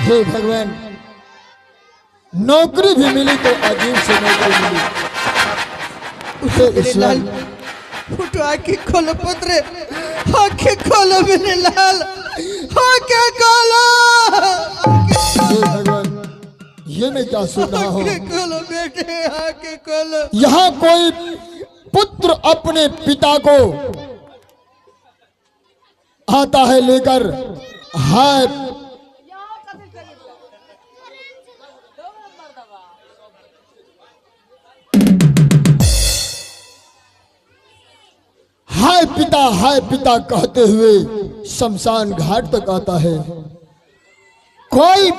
हे भगवान, नौकरी भी मिली तो अजीब से नौकरी मिली। मेरे लाल उठो, आंखें खोलो पुत्र, आंखें खोलो मेरे लाल, आंखें खोलो। हे भगवान, ये मैं क्या सुन रहा हूँ? आंखें खोलो बेटे, आंखें खोलो। यहाँ कोई पुत्र अपने पिता को आता है लेकर, हाय हाय पिता कहते हुए शमशान घाट तक आता है। कोई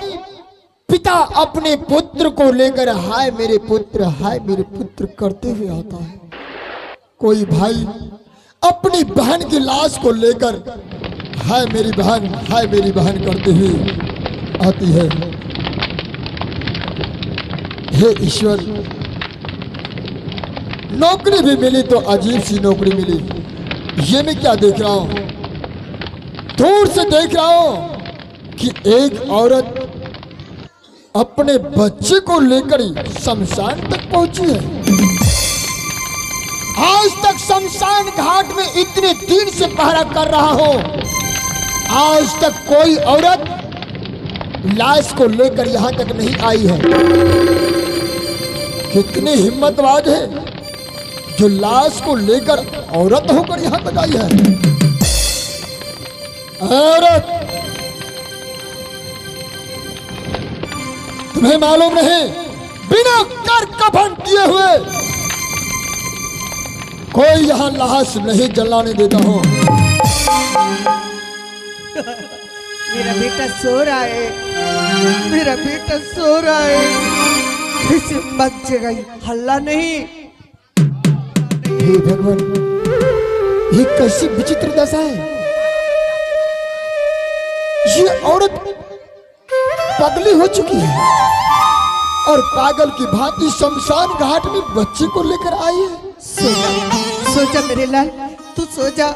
पिता अपने पुत्र को लेकर हाय मेरे पुत्र करते हुए आता है। कोई भाई अपनी बहन की लाश को लेकर हाय मेरी बहन करते हुए आती है। हे ईश्वर, नौकरी भी मिली तो अजीब सी नौकरी मिली। ये मैं क्या देख रहा हूं? दूर से देख रहा हूं कि एक औरत अपने बच्चे को लेकर शमशान तक पहुंची है। आज तक शमशान घाट में इतने दिन से पहरा कर रहा हूं, आज तक कोई औरत लाश को लेकर यहां तक नहीं आई है। कितने हिम्मतवाद है जो लाश को लेकर औरत होकर यहां तक आई है। औरत, तुम्हें मालूम नहीं, बिना कर कफन किए हुए कोई यहां लाश नहीं जलाने देता हूं। मेरा बेटा सो रहा है, मेरा बेटा सो रहा है, इसे मत जगाई, हल्ला नहीं। हे भगवान, ये कैसी विचित्र दशा है। ये औरत पगली हो चुकी है और पागल की भांति शमशान घाट में बच्चे को लेकर आई है। सो जा मेरे लाल, तू सो जा,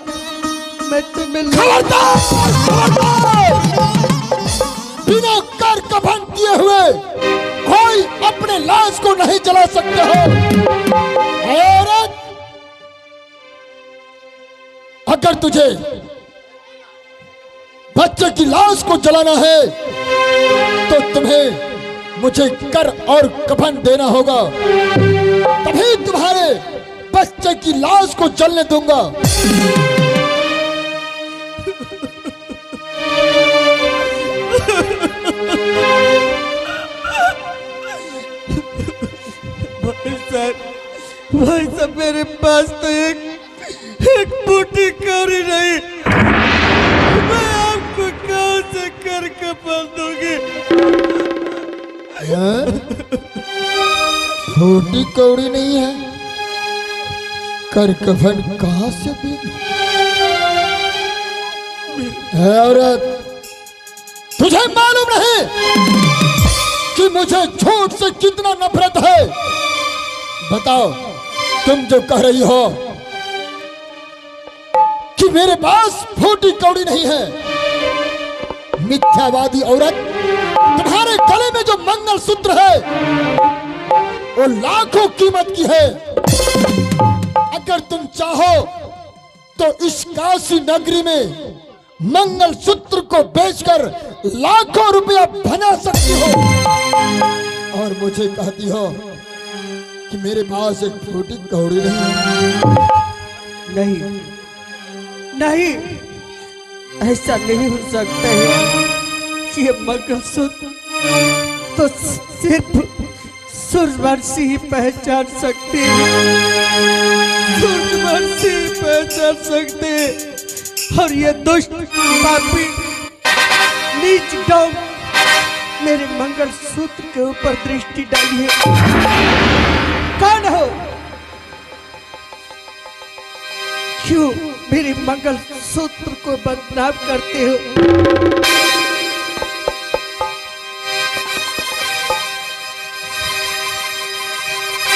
मैं तुम्हें बिना कर कफन किए हुए कोई अपने लाश को नहीं जला सकते हो। औरत, अगर तुझे बच्चे की लाश को जलाना है तो तुम्हें मुझे कर और कफन देना होगा, तभी तुम्हारे बच्चे की लाश को जलने दूंगा। भाई साहब, मेरे पास तो एक बूटी कौड़ी नहीं, मैं आपको कहाँ से कर कफन दूंगी? छोटी कौड़ी नहीं है, कर कफन कहाँ से देगी? औरत, तुझे मालूम नहीं कि मुझे झूठ से कितना नफरत है? बताओ, तुम जो कह रही हो कि मेरे पास फूटी कौड़ी नहीं है, मिथ्यावादी औरत, तुम्हारे गले में जो मंगलसूत्र है वो लाखों कीमत की है। अगर तुम चाहो तो इस काशी नगरी में मंगलसूत्र को बेचकर लाखों रुपया बना सकती हो और मुझे कहती हो कि मेरे पास एक फूटी कौड़ी नहीं, नहीं, ऐसा नहीं हो सकता है। ये मंगलसूत्र तो सिर्फ सूर्यवंशी ही पहचान सकते हैं, सूर्यवंशी ही पहचान सकते हैं। और ये दुष्ट पापी नीच डॉग मेरे मंगलसूत्र के ऊपर दृष्टि डाली है। कौन हो? क्यों मेरे मंगलसूत्र को बदनाम करते हो?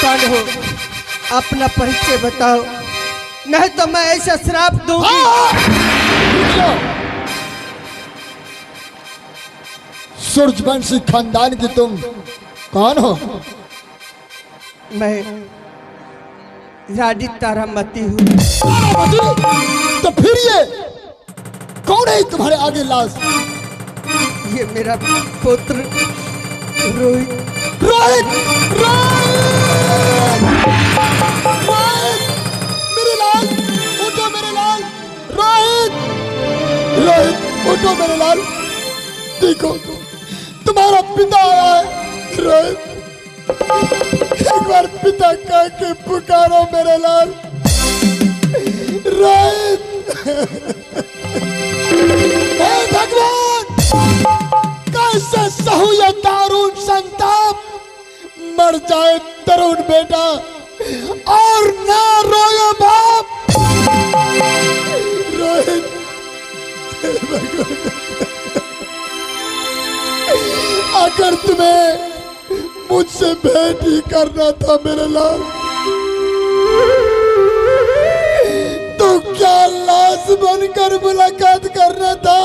कौन हो? अपना परिचय बताओ, नहीं तो मैं ऐसा श्राप दूंगी। सूरजवंशी खानदान की तुम कौन हो? मैं रानी तारामती हूँ। तारामती? तो फिर ये कौन है तुम्हारे आगे लाश? ये मेरा पुत्र रोहित। रोहित! रोहित! रोहित! मेरे लाल, उठो मेरे लाल! रोहित! रोहित, उठो मेरे लाल! देखो, तुम्हारा पिता आया है। रोहित, एक बार पिता कह के पुकारो मेरे लाल। रोहित! हे भगवान, कैसे सहू ये दारुण संताप? मर जाए तरुण बेटा और ना रोए बाप। रोहित, अगर तुम्हें मुझसे भेंट ही करना था मेरे लाल, तो क्या लाश बनकर मुलाकात करना था?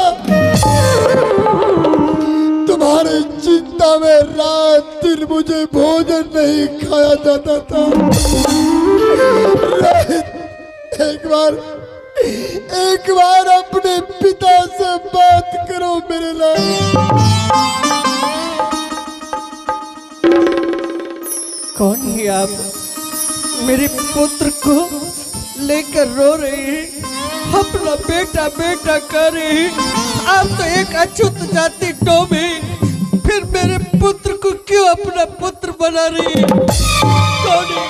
तुम्हारी चिंता में रात दिन मुझे भोजन नहीं खाया जाता था। एक बार अपने पिता से बात करो मेरे लाल। कौन है आप? मेरे पुत्र को लेकर रो रहे हैं, अपना बेटा बेटा कर रहे हैं। आप तो एक अछूत जाति डोमे, फिर मेरे पुत्र को क्यों अपना पुत्र बना रही है? कौन है?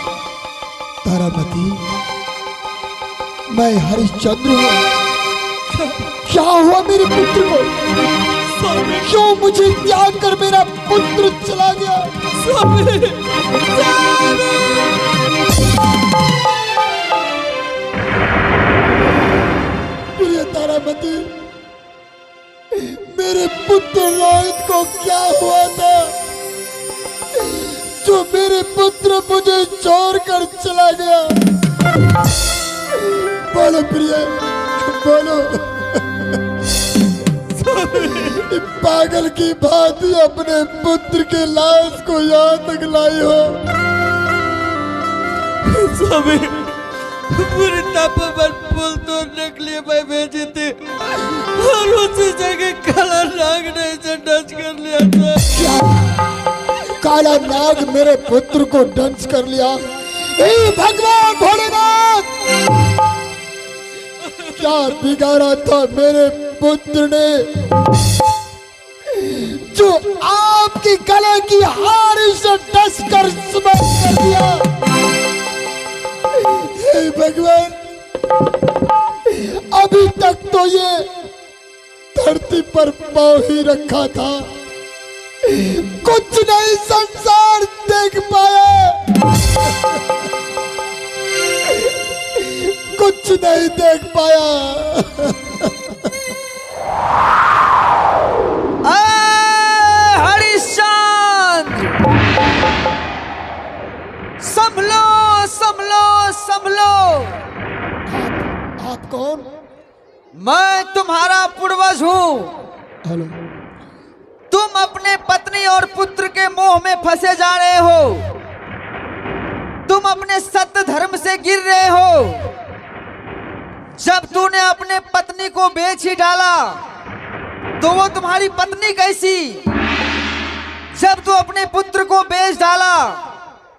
तारामती, मैं हरिश्चंद्र हूँ। क्या हुआ मेरे पुत्र को? क्यों मुझे त्याग कर मेरा पुत्र चला गया? प्रिय तारामती, मेरे पुत्र रोहित को क्या हुआ था जो मेरे पुत्र मुझे छोड़कर चला गया? बोलो प्रिय, बोलो। पागल की भांति अपने पुत्र के लाश को यहाँ तक लाई हो। स्वामी, पूरी तपोवन पुल तोड़ने के लिए मैं भेजे थे और उसी जगह काला नाग ने इसे डंच कर लिया था। क्या काला नाग मेरे पुत्र को डंच कर लिया? हे भगवान भोलेनाथ, क्या बिगाड़ा था मेरे पुत्र ने जो आपकी गले की हार से डस कर सुबह कर दिया? हे भगवान, अभी तक तो ये धरती पर पांव ही रखा था, कुछ नहीं संसार देख पाया, कुछ नहीं देख पाया। हरिश्चंद्र, संभलो संभलो संभलो। आप कौन? मैं तुम्हारा पूर्वज हूँ। हेलो। तुम अपने पत्नी और पुत्र के मोह में फंसे जा रहे हो। तुम अपने सत्य धर्म से गिर रहे हो। जब तूने अपने पत्नी को बेच ही डाला तो वो तुम्हारी पत्नी कैसी? जब तू अपने पुत्र को बेच डाला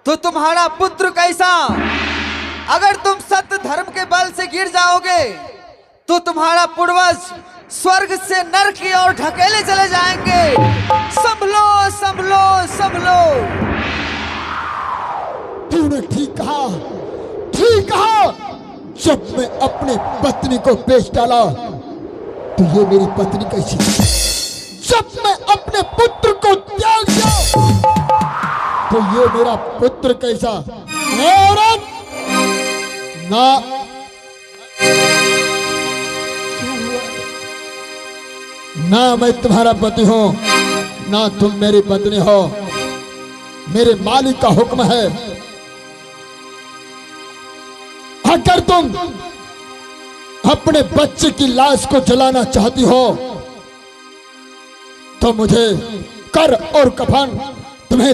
तो तुम्हारा पुत्र कैसा? अगर तुम सत्य धर्म के बल से गिर जाओगे तो तुम्हारा पूर्वज स्वर्ग से नरक की ओर ढकेले चले जाएंगे। संभलो संभलो संभलो। तूने ठीक कहा, ठीक कहा। जब मैं अपने पत्नी को बेच डाला तो ये मेरी पत्नी कैसी? जब मैं अपने पुत्र को त्याग दिया तो ये मेरा पुत्र कैसा? औरत ना ना मैं तुम्हारा पति हूं, ना तुम मेरी पत्नी हो। मेरे मालिक का हुक्म है, अगर तुम अपने बच्चे की लाश को जलाना चाहती हो तो मुझे कर और कफन तुम्हें